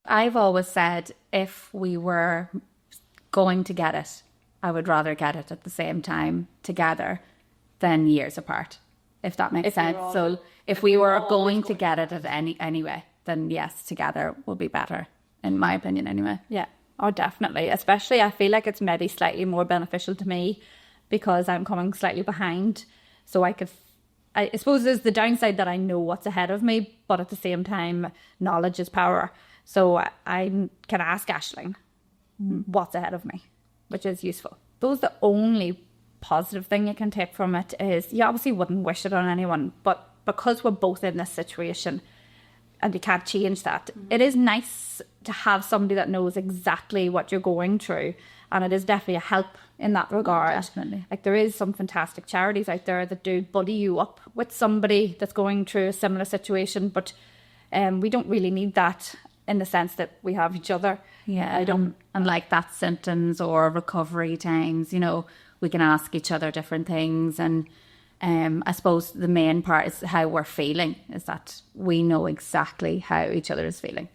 I've always said if we were going to get it, I would rather get it at the same time together than years apart, if that makes sense. So if we were going to get it at anyway, then yes, together would be better, in my opinion anyway. Yeah, oh definitely. Especially I feel like it's maybe slightly more beneficial to me because I'm coming slightly behind. So I suppose there's the downside that I know what's ahead of me, but at the same time, knowledge is power. So I can ask Aisling what's ahead of me, which is useful. Those the only positive thing you can take from it is you obviously wouldn't wish it on anyone, but because we're both in this situation and you can't change that, it is nice to have somebody that knows exactly what you're going through, and it is definitely a help in that regard. Definitely. Like there is some fantastic charities out there that do buddy you up with somebody that's going through a similar situation, but we don't really need that in the sense that we have each other. Yeah, and like that symptoms or recovery times, you know, we can ask each other different things, and I suppose the main part is how we're feeling, is that we know exactly how each other is feeling.